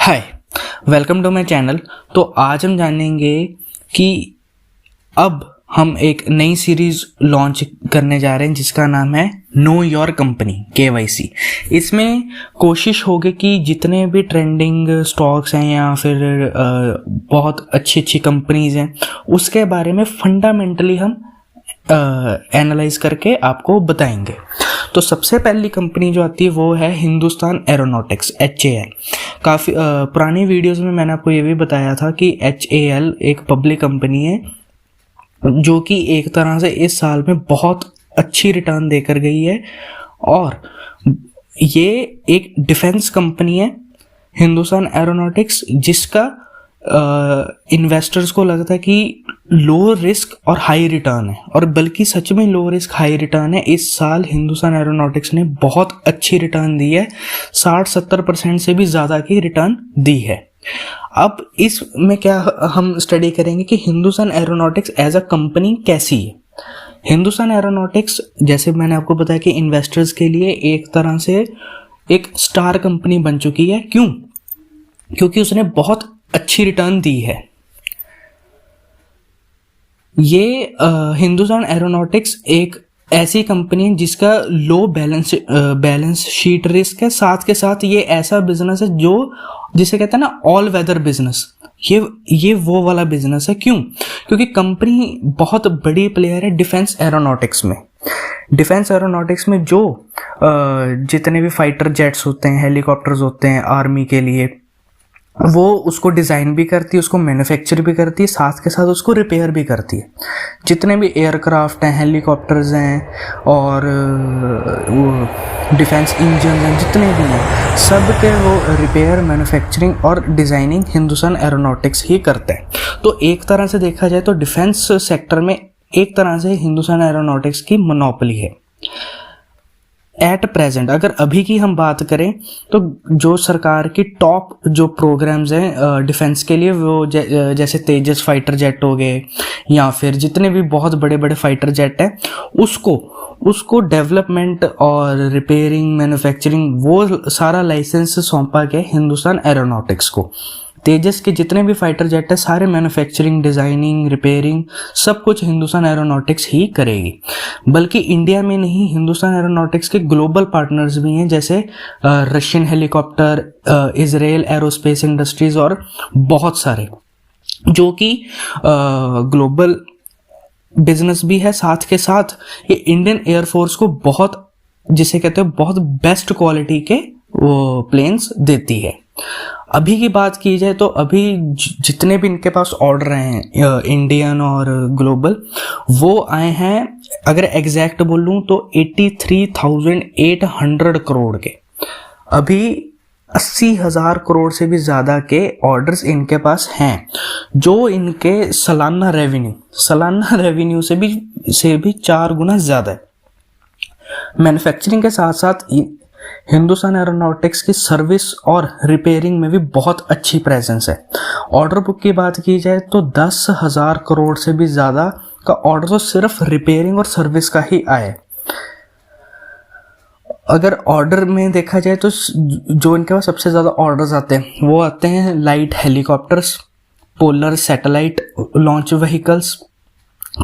Hi, welcome to my channel. तो आज हम जानेंगे कि अब हम एक नई सीरीज लॉन्च करने जा रहे हैं जिसका नाम है नो योर कंपनी KYC। इसमें कोशिश होगी कि जितने भी ट्रेंडिंग स्टॉक्स हैं या फिर बहुत अच्छी अच्छी कंपनीज हैं उसके बारे में फंडामेंटली हम एनालाइज करके आपको बताएंगे। तो सबसे पहली कंपनी जो आती है वो है हिंदुस्तान एरोनॉटिक्स HAL। काफ़ी पुरानी वीडियोस में मैंने आपको ये भी बताया था कि HAL एक पब्लिक कंपनी है जो कि एक तरह से इस साल में बहुत अच्छी रिटर्न देकर गई है, और ये एक डिफेंस कंपनी है हिंदुस्तान एरोनॉटिक्स, जिसका इन्वेस्टर्स को लगता है कि लो रिस्क और हाई रिटर्न है, और बल्कि सच में लो रिस्क हाई रिटर्न है। इस साल हिंदुस्तान एरोनॉटिक्स ने बहुत अच्छी रिटर्न दी है, 60-70% से भी ज़्यादा की रिटर्न दी है। अब इसमें क्या हम स्टडी करेंगे कि Hindustan aeronautics as a company कैसी है। हिंदुस्तान एरोनॉटिक्स, जैसे मैंने आपको बताया कि इन्वेस्टर्स के लिए एक तरह से एक स्टार कंपनी बन चुकी है। क्यों? क्योंकि उसने बहुत अच्छी रिटर्न दी है। ये हिंदुस्तान एरोनॉटिक्स एक ऐसी कंपनी है जिसका लो बैलेंस शीट रिस्क है, साथ के साथ ये ऐसा बिजनेस है जो जिसे कहते हैं ना ऑल वेदर बिजनेस। ये वो वाला बिजनेस है। क्यों? क्योंकि कंपनी बहुत बड़ी प्लेयर है डिफेंस एरोनॉटिक्स में। डिफेंस एरोनॉटिक्स में जो जितने भी फाइटर जेट्स होते हैं, हेलीकॉप्टर्स होते हैं आर्मी के लिए, वो उसको डिज़ाइन भी करती है, उसको मैन्युफैक्चर भी करती है, साथ के साथ उसको रिपेयर भी करती है। जितने भी एयरक्राफ्ट हैं, हेलीकॉप्टर्स हैं और वो डिफेंस इंजन हैं, जितने भी हैं, सब के वो रिपेयर, मैन्युफैक्चरिंग और डिज़ाइनिंग हिंदुस्तान एरोनॉटिक्स ही करता है। तो एक तरह से देखा जाए तो डिफेंस सेक्टर में एक तरह से हिंदुस्तान एरोनॉटिक्स की मोनोपोली है एट प्रेजेंट। अगर अभी की हम बात करें तो जो सरकार की टॉप जो प्रोग्राम्स हैं डिफेंस के लिए, वो जैसे तेजस फाइटर जेट हो गए या फिर जितने भी बहुत बड़े बड़े फाइटर जेट हैं, उसको डेवलपमेंट और रिपेयरिंग, मैन्युफैक्चरिंग, वो सारा लाइसेंस सौंपा गया हिंदुस्तान एरोनॉटिक्स को। तेजस के जितने भी फाइटर जेट है, सारे मैन्युफैक्चरिंग, डिज़ाइनिंग, रिपेयरिंग सब कुछ हिंदुस्तान एरोनॉटिक्स ही करेगी। बल्कि इंडिया में नहीं, हिंदुस्तान एरोनॉटिक्स के ग्लोबल पार्टनर्स भी हैं, जैसे Russian helicopter, Israel aerospace industries और बहुत सारे, जो कि ग्लोबल बिजनेस भी है। साथ के साथ ये इंडियन एयरफोर्स को बहुत, जिसे कहते हैं बहुत बेस्ट क्वालिटी के वो प्लेन्स देती है। अभी की बात की जाए तो अभी जितने भी इनके पास ऑर्डर हैं इंडियन और ग्लोबल, वो आए हैं, अगर एग्जैक्ट बोलूँ तो 83,800 करोड़ के। अभी 80,000 करोड़ से भी ज़्यादा के ऑर्डर्स इनके पास हैं, जो इनके सालाना रेवेन्यू से भी 4 गुना ज़्यादा है। मैन्युफैक्चरिंग के साथ साथ हिंदुस्तान एरोनॉटिक्स की सर्विस और रिपेयरिंग में भी बहुत अच्छी प्रेजेंस है। ऑर्डर बुक की बात की जाए तो 10,000 करोड़ से भी ज़्यादा का ऑर्डर तो सिर्फ रिपेयरिंग और सर्विस का ही आया। अगर ऑर्डर में देखा जाए तो जो इनके पास सबसे ज़्यादा ऑर्डर्स आते हैं वो आते हैं light helicopters, polar satellite launch vehicles,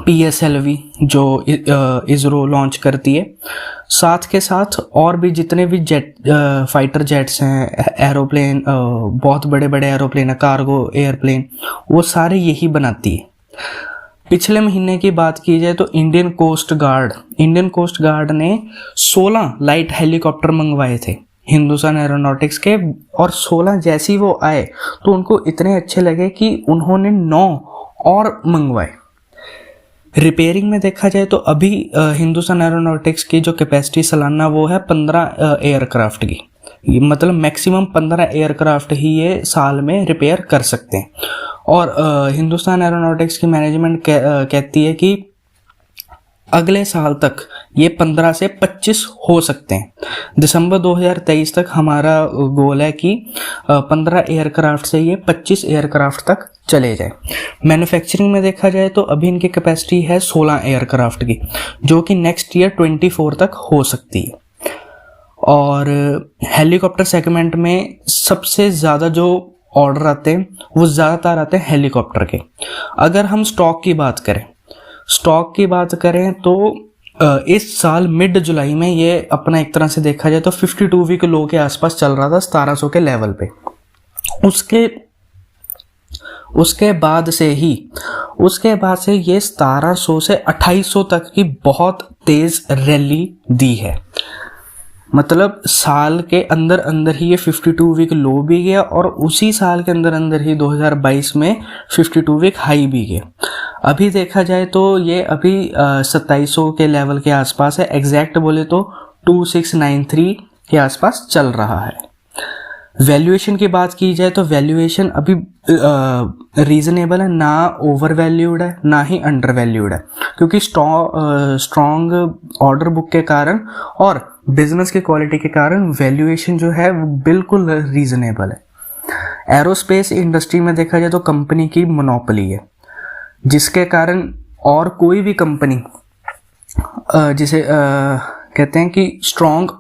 PSLV जो इसरो लॉन्च करती है, साथ के साथ और भी जितने भी फाइटर जेट्स हैं, एरोप्लेन, बहुत बड़े बड़े एरोप्लेन है, कार्गो एयरप्लेन, वो सारे यही बनाती है। पिछले महीने की बात की जाए तो इंडियन कोस्ट गार्ड ने 16 लाइट हेलीकॉप्टर मंगवाए थे हिंदुस्तान एरोनॉटिक्स के, और 16 जैसी वो आए तो उनको इतने अच्छे लगे कि उन्होंने 9 और मंगवाए। रिपेयरिंग में देखा जाए तो अभी हिंदुस्तान एरोनॉटिक्स की जो कैपेसिटी सालाना वो है 15 एयरक्राफ्ट की, मतलब मैक्सिमम 15 एयरक्राफ्ट ही ये साल में रिपेयर कर सकते हैं। और हिंदुस्तान एरोनॉटिक्स की मैनेजमेंट कहती है कि अगले साल तक ये 15 से 25 हो सकते हैं। दिसंबर 2023 तक हमारा गोल है कि 15 एयरक्राफ्ट से ये 25 एयरक्राफ्ट तक चले जाए। मैन्युफैक्चरिंग में देखा जाए तो अभी इनकी कैपेसिटी है 16 एयरक्राफ्ट की, जो कि नेक्स्ट ईयर 24 तक हो सकती है। और हेलीकॉप्टर सेगमेंट में सबसे ज़्यादा जो ऑर्डर आते हैं वो ज़्यादातर आते हैं हेलीकॉप्टर के। अगर हम स्टॉक की बात करें तो इस साल मिड जुलाई में ये अपना एक तरह से देखा जाए तो 52 वीक लो के आसपास चल रहा था 1700 के लेवल पे। उसके बाद से ये 1700 से 2800 तक की बहुत तेज रैली दी है। मतलब साल के अंदर ही ये 52 वीक लो भी गया और उसी साल के अंदर ही 2022 में 52 वीक हाई भी गया। अभी देखा जाए तो ये अभी 2700 के लेवल के आसपास है। एग्जैक्ट बोले तो 2693 के आसपास चल रहा है। वैल्यूएशन की बात की जाए तो वैल्यूएशन अभी रीजनेबल है, ना ओवर वैल्यूड है ना ही अंडर वैल्यूड है, क्योंकि स्ट्रॉन्ग ऑर्डर बुक के कारण और बिजनेस की क्वालिटी के कारण वैल्यूएशन जो है वो बिल्कुल रीजनेबल है। एरोस्पेस इंडस्ट्री में देखा जाए तो कंपनी की मोनोपोली है, जिसके कारण और कोई भी कंपनी जिसे कहते हैं कि strong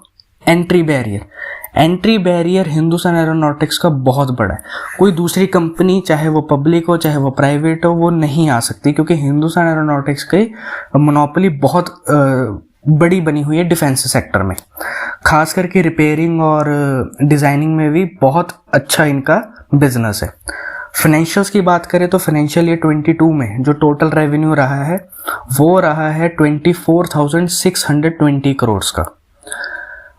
entry barrier Hindustan aeronautics का बहुत बड़ा है। कोई दूसरी कंपनी, चाहे वो पब्लिक हो चाहे वो प्राइवेट हो, वो नहीं आ सकती, क्योंकि हिंदुस्तान एरोनॉटिक्स की मोनोपोली बहुत बड़ी बनी हुई है डिफेंस सेक्टर में। खास करके रिपेयरिंग और डिज़ाइनिंग में भी बहुत अच्छा इनका बिजनेस है। फाइनेंशियल्स की बात करें तो फाइनेंशियल ईयर 22 में जो टोटल रेवेन्यू रहा है वो रहा है 24,620 करोड़ का,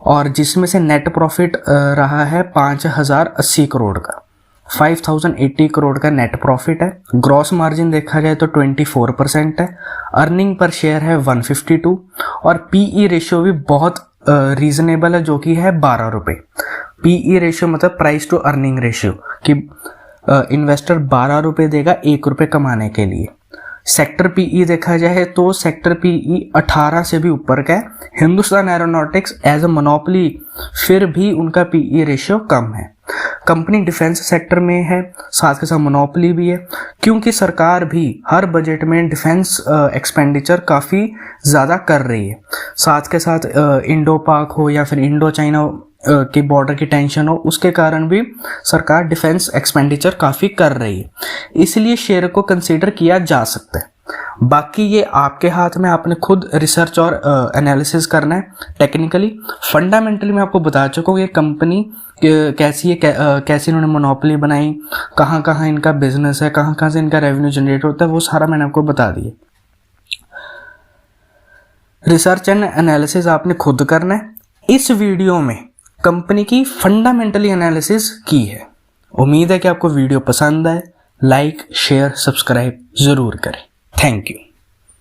और जिसमें से नेट प्रॉफिट रहा है 5,080 करोड़ का। 5,080 करोड़ का नेट प्रॉफिट है। ग्रॉस मार्जिन देखा जाए तो 24% है। अर्निंग पर शेयर है 152 और पीई रेशियो भी बहुत रीजनेबल है, जो कि है 12 रुपये। पीई रेशियो मतलब प्राइस टू अर्निंग रेशियो, कि इन्वेस्टर 12 रुपये देगा 1 रुपये कमाने के लिए। सेक्टर पीई देखा जाए तो सेक्टर पीई 18 से भी ऊपर का है। Hindustan aeronautics as a monopoly फिर भी उनका पीई रेशियो कम है। कंपनी डिफेंस सेक्टर में है, साथ के साथ मोनोपोली भी है, क्योंकि सरकार भी हर बजट में डिफेंस एक्सपेंडिचर काफ़ी ज़्यादा कर रही है। साथ के साथ इंडो पाक हो या फिर इंडो चाइना के बॉर्डर की टेंशन हो, उसके कारण भी सरकार डिफेंस एक्सपेंडिचर काफ़ी कर रही है, इसलिए शेयर को कंसीडर किया जा सकता है। बाकी ये आपके हाथ में, आपने खुद रिसर्च और एनालिसिस करना है। टेक्निकली फंडामेंटली मैं आपको बता चुका हूँ ये कंपनी कैसी है, कैसे इन्होंने मोनोपोली बनाई, कहाँ कहाँ इनका बिजनेस है, कहाँ कहाँ से इनका रेवेन्यू जनरेट होता है, वो सारा मैंने आपको बता दिया। रिसर्च एंड एनालिसिस आपने खुद करना है। इस वीडियो में कंपनी की फंडामेंटली एनालिसिस की है। उम्मीद है कि आपको वीडियो पसंद आए। लाइक शेयर सब्सक्राइब ज़रूर करें। Thank you.